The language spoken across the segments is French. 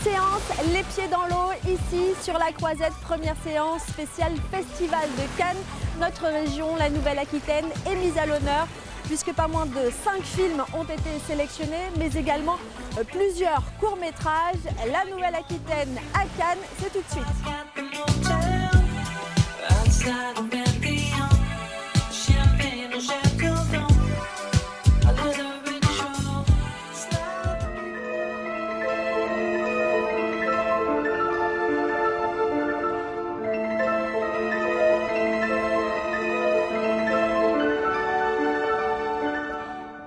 séance, les pieds dans l'eau, ici sur la Croisette, première séance spéciale Festival de Cannes. Notre région, la Nouvelle-Aquitaine, est mise à l'honneur puisque pas moins de 5 films ont été sélectionnés, mais également plusieurs courts-métrages. La Nouvelle-Aquitaine à Cannes, c'est tout de suite.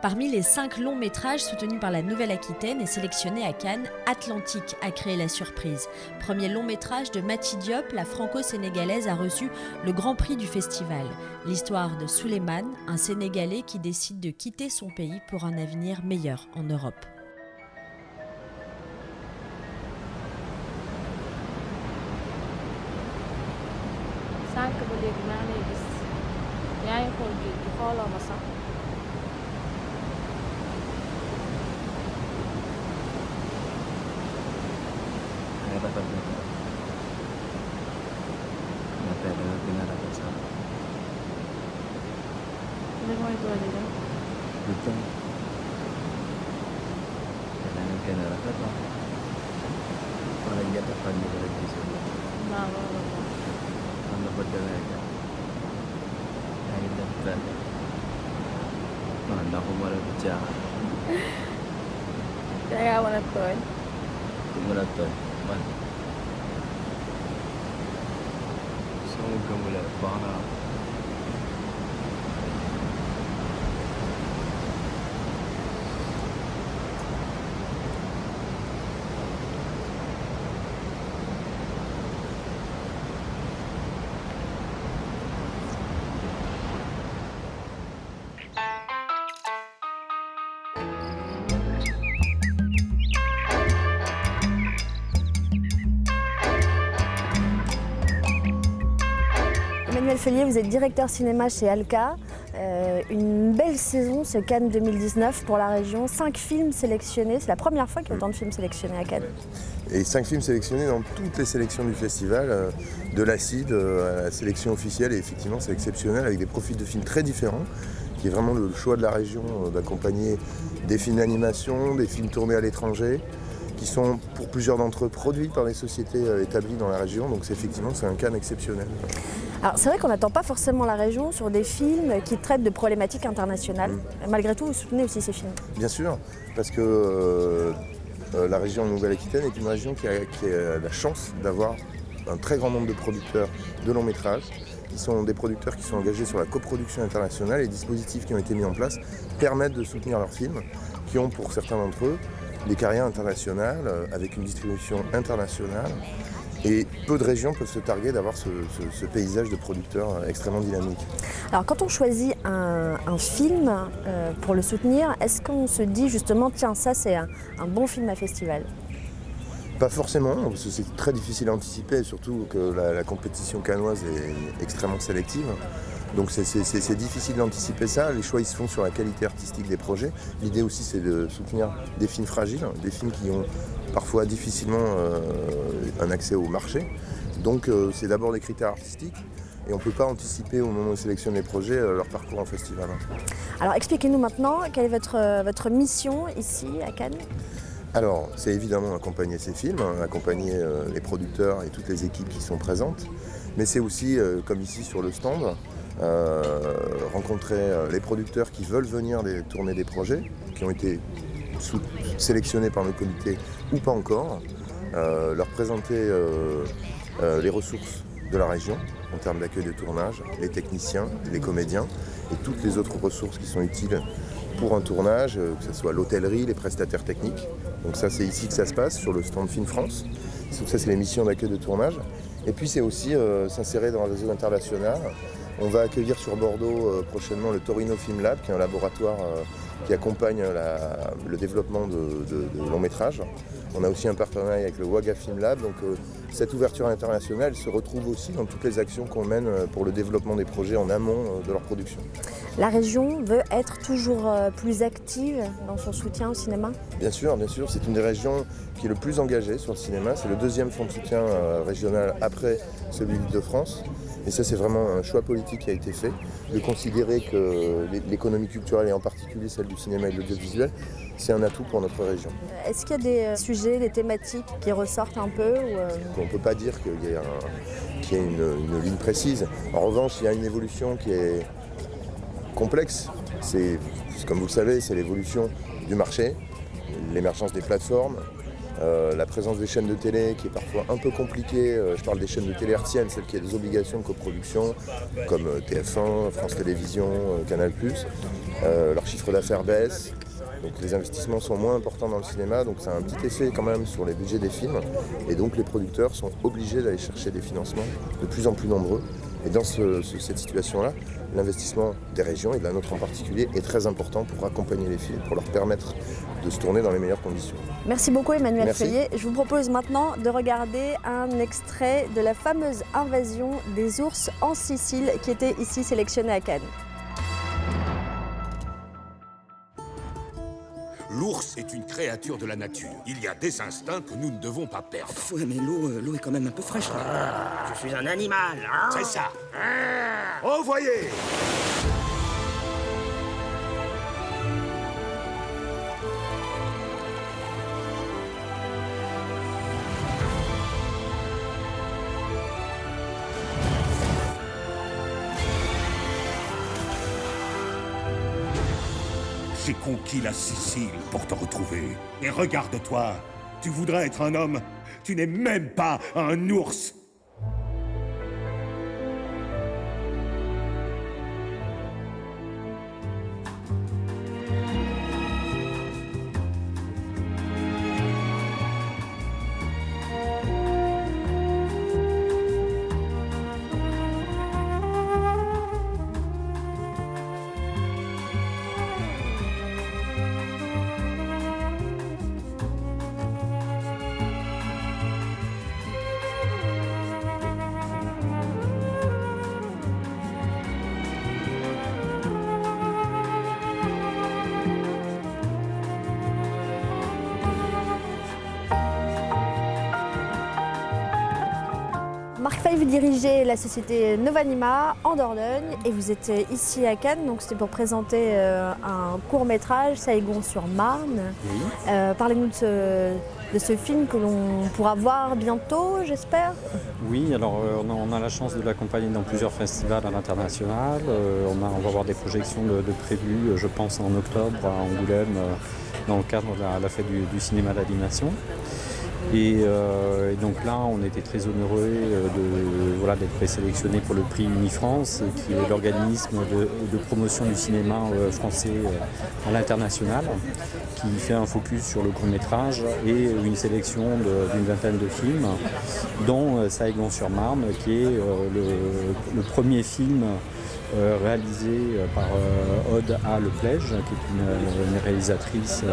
Parmi les 5 longs métrages soutenus par la Nouvelle-Aquitaine et sélectionnés à Cannes, Atlantique a créé la surprise. Premier long métrage de Mati Diop, la franco-sénégalaise a reçu le grand prix du festival. L'histoire de Souleymane, un Sénégalais qui décide de quitter son pays pour un avenir meilleur en Europe. Emmanuel Fellier, vous êtes directeur cinéma chez Alka. Une belle saison, ce Cannes 2019 pour la région. 5 films sélectionnés, c'est la première fois qu'il y a autant de films sélectionnés à Cannes. Et 5 films sélectionnés dans toutes les sélections du festival, de l'Acide à la sélection officielle. Et effectivement, c'est exceptionnel avec des profils de films très différents, qui est vraiment le choix de la région d'accompagner des films d'animation, des films tournés à l'étranger, qui sont pour plusieurs d'entre eux produits par des sociétés établies dans la région. Donc c'est un Cannes exceptionnel. Alors c'est vrai qu'on n'attend pas forcément la région sur des films qui traitent de problématiques internationales. Malgré tout, vous soutenez aussi ces films. Bien sûr, parce que la région Nouvelle-Aquitaine est une région qui a la chance d'avoir un très grand nombre de producteurs de longs métrages, qui sont des producteurs qui sont engagés sur la coproduction internationale. Les dispositifs qui ont été mis en place permettent de soutenir leurs films, qui ont pour certains d'entre eux des carrières internationales, avec une distribution internationale. Et peu de régions peuvent se targuer d'avoir ce paysage de producteurs extrêmement dynamique. Alors quand on choisit un film pour le soutenir, est-ce qu'on se dit justement, tiens, ça c'est un bon film à festival ? Pas forcément, parce que c'est très difficile à anticiper, surtout que la compétition cannoise est extrêmement sélective. Donc c'est difficile d'anticiper ça, les choix ils se font sur la qualité artistique des projets. L'idée aussi c'est de soutenir des films fragiles, des films qui ont parfois difficilement un accès au marché. Donc c'est d'abord des critères artistiques et on ne peut pas anticiper au moment où on sélectionne les projets leur parcours en festival. Alors expliquez-nous maintenant, quelle est votre mission ici à Cannes ? Alors c'est évidemment accompagner ces films, accompagner les producteurs et toutes les équipes qui sont présentes, mais c'est aussi, comme ici sur le stand, rencontrer les producteurs qui veulent venir tourner des projets, qui ont été sélectionnés par nos comités ou pas encore, leur présenter les ressources de la région en termes d'accueil de tournage, les techniciens, les comédiens et toutes les autres ressources qui sont utiles pour un tournage, que ce soit l'hôtellerie, les prestataires techniques. Donc ça c'est ici que ça se passe, sur le stand Film France. Donc ça c'est les missions d'accueil de tournage. Et puis c'est aussi s'insérer dans le réseau international. On va accueillir sur Bordeaux prochainement le Torino Film Lab, qui est un laboratoire qui accompagne le développement de longs métrages. On a aussi un partenariat avec le Wagga Film Lab, donc cette ouverture internationale se retrouve aussi dans toutes les actions qu'on mène pour le développement des projets en amont de leur production. La région veut être toujours plus active dans son soutien au cinéma ? Bien sûr, c'est une des régions qui est le plus engagée sur le cinéma. C'est le deuxième fonds de soutien régional après celui d'Île-de-France. Et ça, c'est vraiment un choix politique qui a été fait, de considérer que l'économie culturelle, et en particulier celle du cinéma et de l'audiovisuel, c'est un atout pour notre région. Est-ce qu'il y a des sujets, des thématiques qui ressortent un peu On ne peut pas dire qu'il y ait une ligne précise. En revanche, il y a une évolution qui est complexe. C'est, comme vous le savez, c'est l'évolution du marché, l'émergence des plateformes, la présence des chaînes de télé qui est parfois un peu compliquée. Je parle des chaînes de télé hertziennes, celles qui ont des obligations de coproduction, comme TF1, France Télévisions, Canal+. Leur chiffre d'affaires baisse, donc les investissements sont moins importants dans le cinéma, donc ça a un petit effet quand même sur les budgets des films. Et donc les producteurs sont obligés d'aller chercher des financements de plus en plus nombreux. Et dans cette situation-là, l'investissement des régions, et de la nôtre en particulier, est très important pour accompagner les films, pour leur permettre de se tourner dans les meilleures conditions. Merci beaucoup Emmanuel Merci. Feuillet. Je vous propose maintenant de regarder un extrait de la fameuse invasion des ours en Sicile qui était ici sélectionnée à Cannes. L'ours est une créature de la nature. Il y a des instincts que nous ne devons pas perdre. Ouais, mais l'eau est quand même un peu fraîche, là. Je suis un animal, hein? C'est ça. Envoyez! J'ai conquis la Sicile pour te retrouver. Et regarde-toi, tu voudrais être un homme, tu n'es même pas un ours. Marc Fay, vous dirigez la société Novanima en Dordogne et vous êtes ici à Cannes, donc c'était pour présenter un court-métrage, Saïgon-sur-Marne. Oui. Parlez-nous de ce film que l'on pourra voir bientôt, j'espère. Oui, alors on a la chance de l'accompagner dans plusieurs festivals à l'international. On va avoir des projections de prévues, je pense en octobre à Angoulême, dans le cadre de la fête du cinéma d'animation. Et donc là, on était très honoreux d'être présélectionné pour le prix Unifrance, qui est l'organisme de promotion du cinéma français à l'international, qui fait un focus sur le court-métrage et une sélection d'une vingtaine de films, dont Saïgon-sur-Marne, qui est le premier film réalisé par Aude A. Leplège, qui est une réalisatrice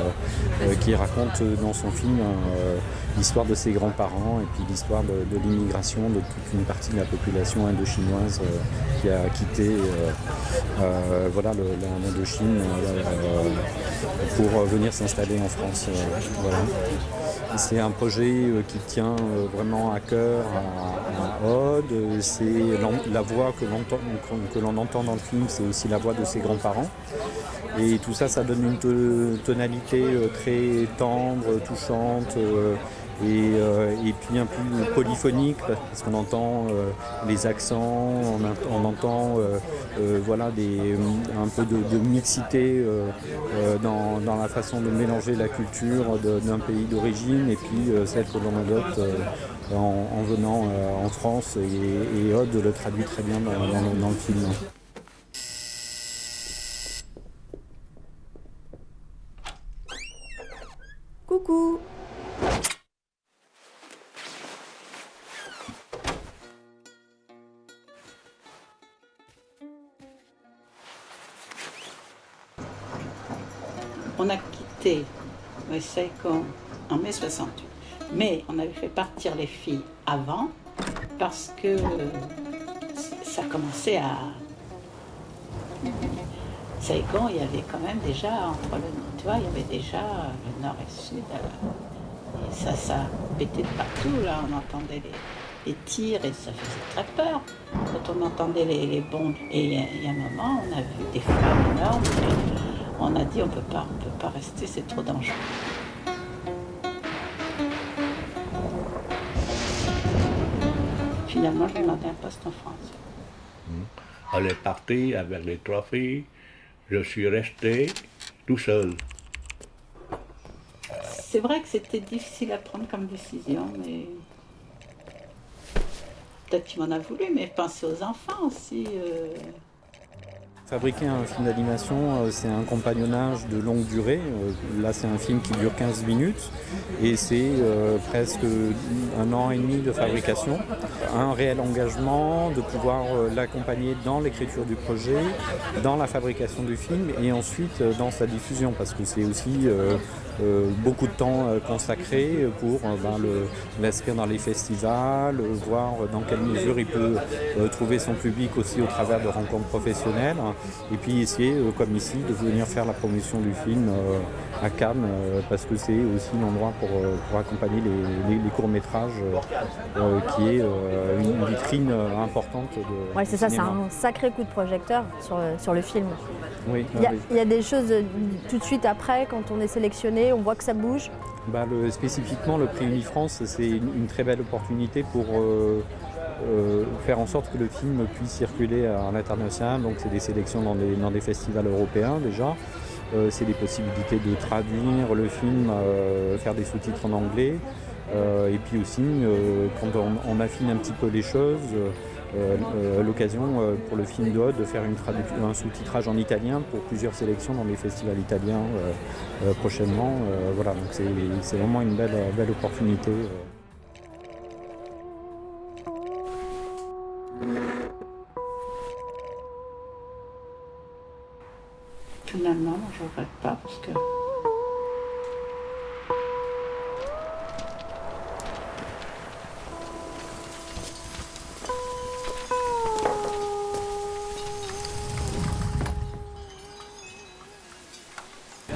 qui raconte dans son film l'histoire de ses grands-parents et puis l'histoire de l'immigration de toute une partie de la population indo-chinoise qui a quitté l'Indochine pour venir s'installer en France. Voilà. C'est un projet qui tient vraiment à cœur à Aude. C'est la voix que l'on entend dans le film, c'est aussi la voix de ses grands-parents. Et tout ça, ça donne une tonalité très tendre, touchante et puis un peu polyphonique parce qu'on entend les accents, on entend un peu de mixité dans la façon de mélanger la culture d'un pays d'origine et puis celle que l'on adopte en venant en France et Aude le traduit très bien dans le film. Coucou! On a quitté Saïgon en mai 68. Mais on avait fait partir les filles avant parce que ça commençait à... Saigon, il y avait quand même déjà, tu vois, il y avait déjà le nord et le sud. Et ça pétait de partout, là, on entendait les tirs et ça faisait très peur. Quand on entendait les bombes, et il y a un moment, on a vu des flammes énormes, et on a dit on peut pas rester, c'est trop dangereux. Finalement, je demandais un poste en France. Elle est partie avec les 3 filles, je suis resté tout seul. C'est vrai que c'était difficile à prendre comme décision, mais peut-être qu'il m'en a voulu, mais penser aux enfants aussi. Fabriquer un film d'animation, c'est un compagnonnage de longue durée. Là, c'est un film qui dure 15 minutes et c'est presque 1 an et demi de fabrication. Un réel engagement de pouvoir l'accompagner dans l'écriture du projet, dans la fabrication du film et ensuite dans sa diffusion, parce que c'est aussi beaucoup de temps consacré pour l'inscrire dans les festivals, voir dans quelle mesure il peut trouver son public aussi au travers de rencontres professionnelles. Et puis essayer, comme ici, de venir faire la promotion du film à Cannes, parce que c'est aussi l'endroit pour accompagner les courts-métrages, qui est une vitrine importante de Ouais, c'est ça, c'est cinéma. un sacré coup de projecteur sur le film. Oui, Il y a des choses tout de suite après, quand on est sélectionné, on voit que ça bouge. Spécifiquement, le prix Unifrance, c'est une très belle opportunité pour faire en sorte que le film puisse circuler à l'international. Donc c'est des sélections dans des festivals européens déjà. C'est des possibilités de traduire le film, faire des sous-titres en anglais. Et puis aussi, quand on affine un petit peu les choses, l'occasion pour le film d'Aude de faire un sous-titrage en italien pour plusieurs sélections dans les festivals italiens prochainement. Voilà, donc c'est vraiment une belle opportunité. Finalement, je ne regrette pas parce que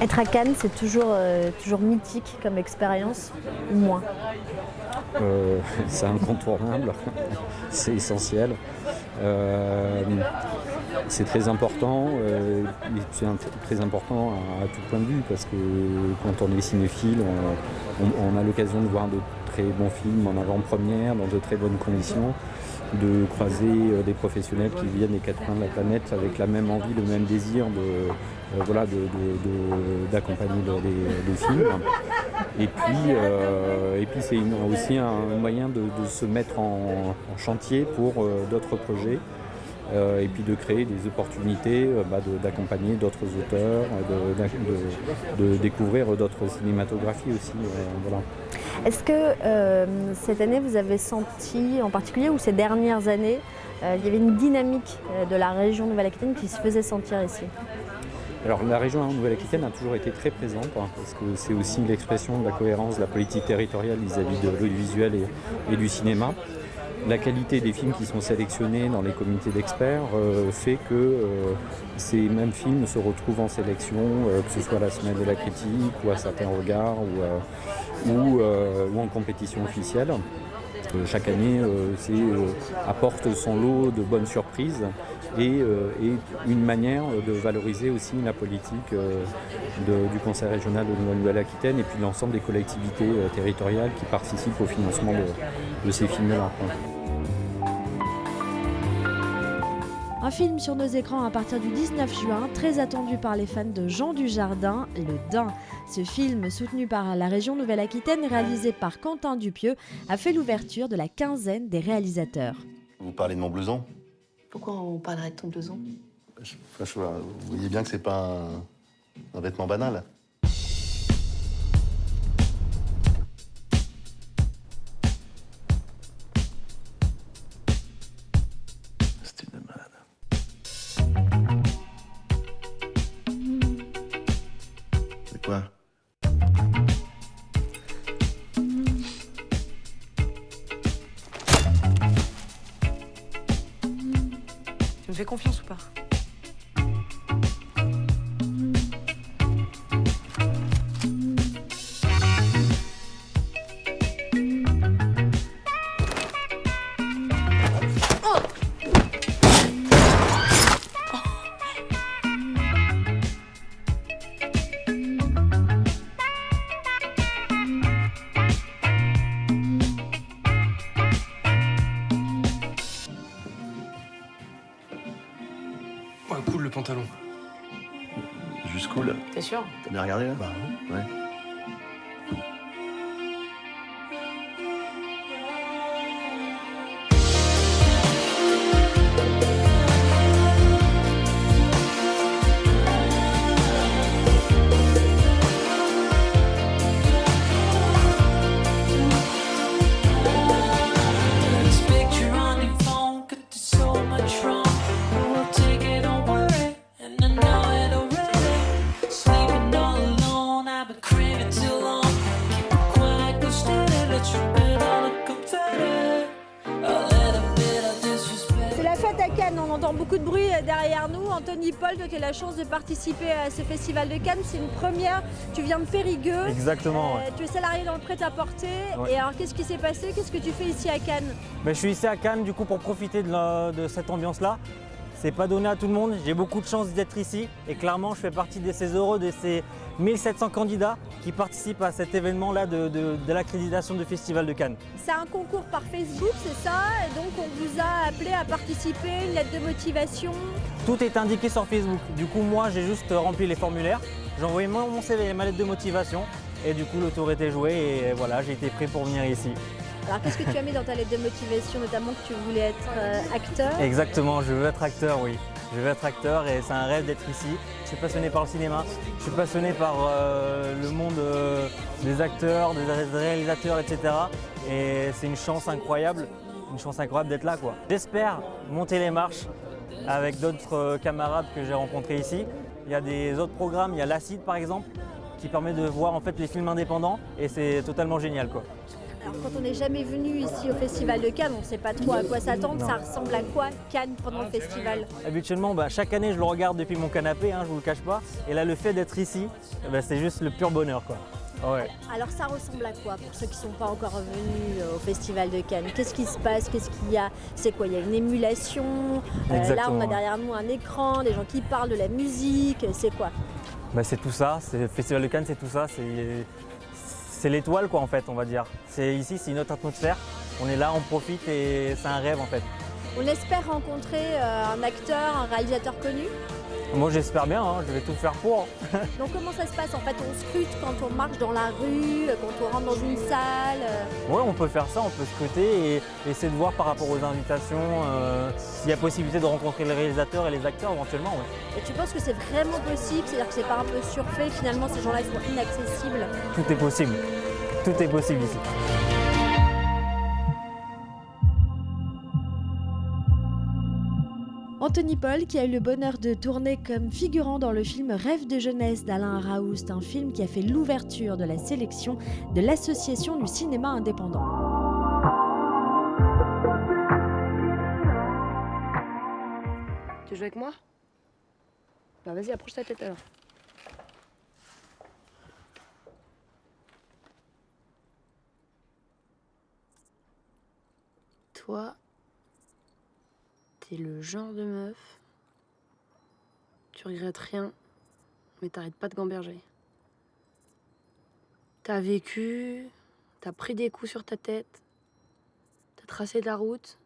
Être à Cannes, c'est toujours mythique comme expérience, ou moins. C'est incontournable, c'est essentiel. C'est très important, c'est très important à tout point de vue, parce que quand on est cinéphile, on a l'occasion de voir de très bons films en avant-première, dans de très bonnes conditions, de croiser des professionnels qui viennent des 4 coins de la planète avec la même envie, le même désir d'accompagner les films. Et puis c'est aussi un moyen de se mettre en chantier pour d'autres projets. Et puis de créer des opportunités d'accompagner d'autres auteurs, de découvrir d'autres cinématographies aussi. Voilà. Est-ce que cette année, vous avez senti, en particulier, ou ces dernières années, il y avait une dynamique de la région Nouvelle-Aquitaine qui se faisait sentir ici ? Alors la région Nouvelle-Aquitaine a toujours été très présente, parce que c'est aussi l'expression de la cohérence de la politique territoriale vis-à-vis de l'audiovisuel et du cinéma. La qualité des films qui sont sélectionnés dans les comités d'experts fait que ces mêmes films se retrouvent en sélection, que ce soit à la Semaine de la Critique ou à certains regards ou en compétition officielle. Chaque année, apporte son lot de bonnes surprises et une manière de valoriser aussi la politique du Conseil régional de Nouvelle-Aquitaine et puis l'ensemble des collectivités territoriales qui participent au financement de ces films-là. Un film sur nos écrans à partir du 19 juin, très attendu par les fans de Jean Dujardin, Le Daim. Ce film, soutenu par la région Nouvelle-Aquitaine et réalisé par Quentin Dupieux, a fait l'ouverture de la quinzaine des réalisateurs. Vous parlez de mon blouson? Pourquoi on parlerait de ton blouson? Vous voyez bien que c'est pas un vêtement banal. Quoi? me fais confiance ou pas? Ouais, cool le pantalon. Juste cool. T'es sûr? T'as bien regardé là? Bah ouais. C'est la fête à Cannes, on entend beaucoup de bruit derrière nous. Anthony Paul, toi tu as la chance de participer à ce festival de Cannes, c'est une première, tu viens de Périgueux. Exactement, ouais. Tu es salarié dans le prêt-à-porter. Ouais. Et alors qu'est-ce qui s'est passé? Qu'est-ce que tu fais ici à Cannes? Je suis ici à Cannes du coup pour profiter de cette ambiance-là. C'est pas donné à tout le monde, j'ai beaucoup de chance d'être ici et clairement je fais partie de ces heureux, de ces 1700 candidats qui participent à cet événement-là de l'accréditation du Festival de Cannes. C'est un concours par Facebook, c'est ça? Et donc on vous a appelé à participer, une lettre de motivation. Tout est indiqué sur Facebook, du coup moi j'ai juste rempli les formulaires, j'ai envoyé mon CV et ma lettre de motivation et du coup le tour était joué et voilà, j'ai été prêt pour venir ici. Alors qu'est-ce que tu as mis dans ta lettre de motivation, notamment que tu voulais être acteur? Exactement, je veux être acteur, oui. Je veux être acteur et c'est un rêve d'être ici. Je suis passionné par le cinéma, je suis passionné par le monde des acteurs, des réalisateurs, etc. Et c'est une chance incroyable d'être là, quoi. J'espère monter les marches avec d'autres camarades que j'ai rencontrés ici. Il y a des autres programmes, il y a l'Acide par exemple, qui permet de voir en fait les films indépendants et c'est totalement génial, quoi. Alors quand on n'est jamais venu ici au Festival de Cannes, on ne sait pas trop à quoi s'attendre. Non. Ça ressemble à quoi Cannes pendant le festival? Habituellement, chaque année je le regarde depuis mon canapé, je vous le cache pas. Et là le fait d'être ici, c'est juste le pur bonheur, quoi. Ouais. Alors ça ressemble à quoi pour ceux qui ne sont pas encore venus au Festival de Cannes? Qu'est-ce qui se passe? Qu'est-ce qu'il y a? C'est quoi? Il y a une émulation. Là on a derrière nous un écran, des gens qui parlent de la musique. C'est quoi? C'est tout ça, le Festival de Cannes c'est tout ça. C'est l'étoile quoi en fait, on va dire. Ici c'est une autre atmosphère. On est là, on profite et c'est un rêve en fait. On espère rencontrer un acteur, un réalisateur connu. Moi j'espère bien, je vais tout faire pour. Donc comment ça se passe en fait? On scrute quand on marche dans la rue, quand on rentre dans une salle? Oui, on peut faire ça, on peut scruter et essayer de voir par rapport aux invitations s'il y a possibilité de rencontrer les réalisateurs et les acteurs éventuellement. Ouais. Et tu penses que c'est vraiment possible? C'est-à-dire que c'est pas un peu surfait? Finalement ces gens-là ils sont inaccessibles? Tout est possible. Tout est possible ici. Anthony Paul, qui a eu le bonheur de tourner comme figurant dans le film Rêve de jeunesse d'Alain Raoust, un film qui a fait l'ouverture de la sélection de l'Association du cinéma indépendant. Tu joues avec moi? Bah vas-y, approche ta tête alors. Toi, t'es le genre de meuf, tu regrettes rien, mais t'arrêtes pas de gamberger. T'as vécu, t'as pris des coups sur ta tête, t'as tracé ta route.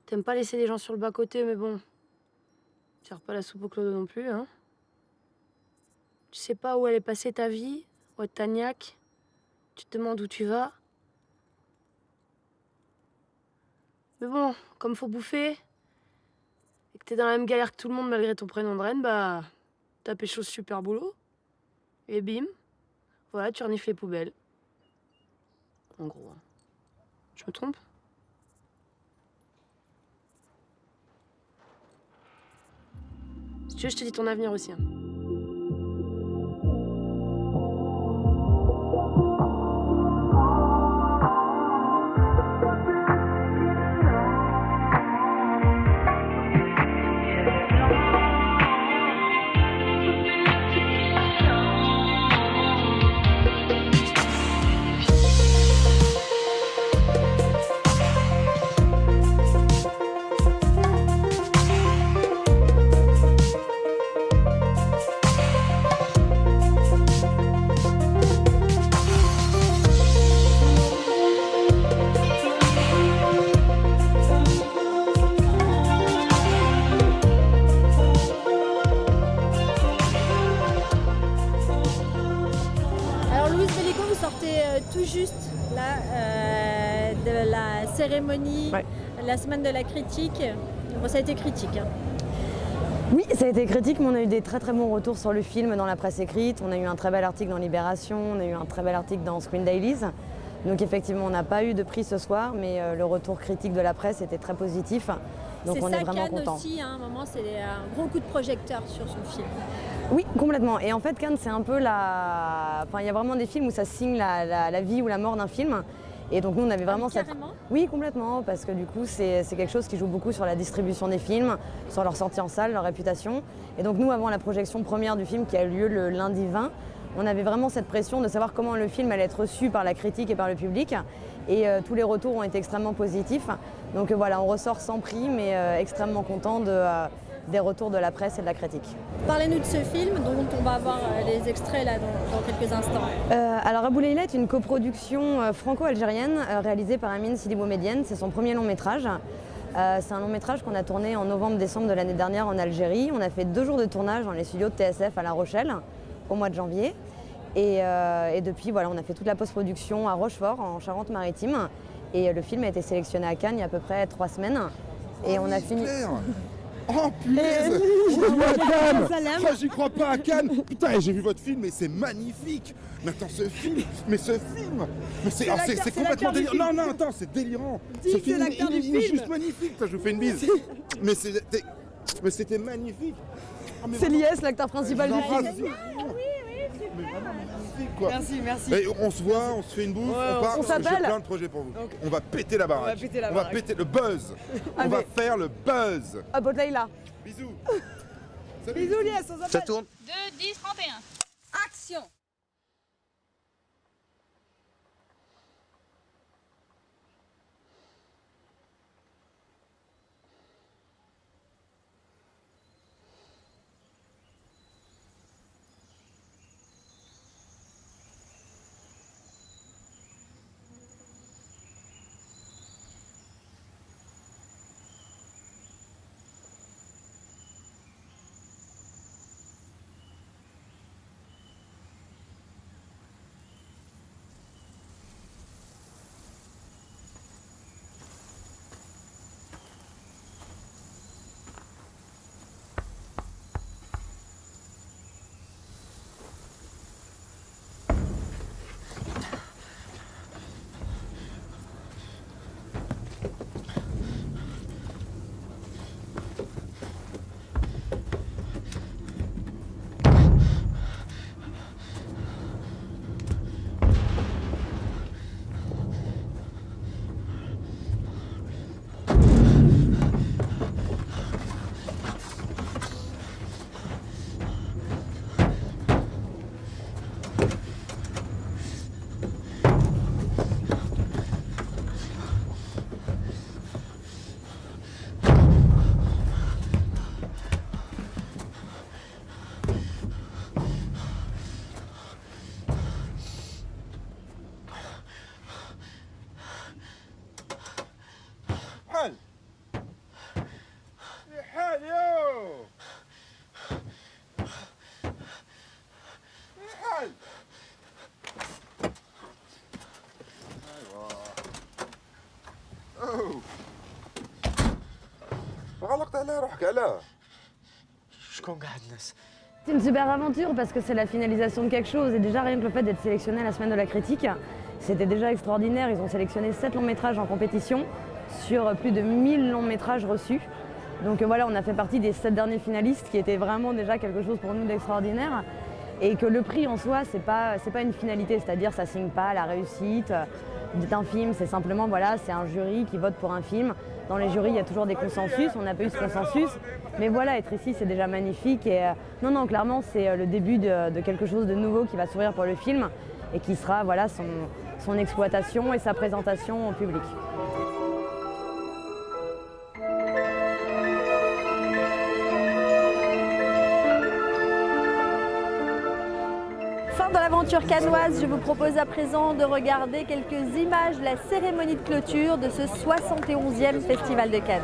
T'aimes pas laisser les gens sur le bas-côté, mais bon, tire pas la soupe au clodo non plus, hein. Tu sais pas où elle est passée ta vie, où est ta niaque, tu te demandes où tu vas. Mais bon, comme faut bouffer, et que t'es dans la même galère que tout le monde malgré ton prénom de reine, bah, t'as pécho ce super boulot. Et bim, voilà, tu renifles les poubelles. En gros. Je me trompe? Si tu veux, je te dis ton avenir aussi. Hein. cérémonie, la semaine de la critique. Bon, ça a été critique. Hein. Oui, ça a été critique, mais on a eu des très bons retours sur le film dans la presse écrite. On a eu un très bel article dans Libération, on a eu un très bel article dans Screen Dailies. Donc effectivement, on n'a pas eu de prix ce soir, mais le retour critique de la presse était très positif. Donc on est vraiment content. C'est ça, Cannes aussi, à un moment, c'est un gros coup de projecteur sur son film. Oui, complètement. Et en fait, Cannes, c'est un peu la... Enfin, il y a vraiment des films où ça signe la vie ou la mort d'un film. Et donc nous, on avait vraiment cette... Oui, complètement, parce que du coup, c'est quelque chose qui joue beaucoup sur la distribution des films, sur leur sortie en salle, leur réputation. Et donc nous, avant la projection première du film qui a eu lieu le lundi 20, on avait vraiment cette pression de savoir comment le film allait être reçu par la critique et par le public. Et tous les retours ont été extrêmement positifs. Donc voilà, on ressort sans prix, mais extrêmement content des retours de la presse et de la critique. Parlez-nous de ce film dont on va avoir les extraits là dans quelques instants. Alors Abou Leila est une coproduction franco-algérienne réalisée par Amine Sidi Boumedienne. C'est son premier long métrage. C'est un long métrage qu'on a tourné en novembre-décembre de l'année dernière en Algérie. On a fait 2 jours de tournage dans les studios de TSF à La Rochelle au mois de janvier. Et depuis, voilà, on a fait toute la post-production à Rochefort en Charente-Maritime. Et le film a été sélectionné à Cannes il y a à peu près 3 semaines. Et on a fini... Oh punaise! On joue à Cannes! Oh, j'y crois pas à Cannes! Putain, j'ai vu votre film et c'est magnifique! Mais attends, ce film! Mais c'est complètement délirant! Non, attends, c'est délirant! Ce film, il est juste magnifique! Je vous fais une bise! Mais c'était magnifique! C'est l'IS, l'acteur principal du film. Quoi. Merci. Et on se voit, on se fait une bouffe, on part. J'ai plein de projets pour vous. Okay. On va péter la baraque. On va péter le buzz. On va faire le buzz. Abou Leila. Bisous. Bisous, Lies, on s'appelle. Ça tourne. 2, 10, 31. Action. C'est une super aventure parce que c'est la finalisation de quelque chose et déjà rien que le fait d'être sélectionné à la semaine de la critique, c'était déjà extraordinaire. Ils ont sélectionné 7 longs métrages en compétition sur plus de 1000 longs métrages reçus. Donc voilà, on a fait partie des 7 derniers finalistes qui était vraiment déjà quelque chose pour nous d'extraordinaire. Et que le prix en soi, c'est pas une finalité, c'est-à-dire ça signe pas la réussite d'un film, c'est simplement voilà, c'est un jury qui vote pour un film. Dans les jurys, il y a toujours des consensus, on n'a pas eu ce consensus. Mais voilà, être ici, c'est déjà magnifique. Et non, clairement, c'est le début de quelque chose de nouveau qui va s'ouvrir pour le film et qui sera voilà, son exploitation et sa présentation au public. Fin de l'aventure cannoise, je vous propose à présent de regarder quelques images de la cérémonie de clôture de ce 71e Festival de Cannes.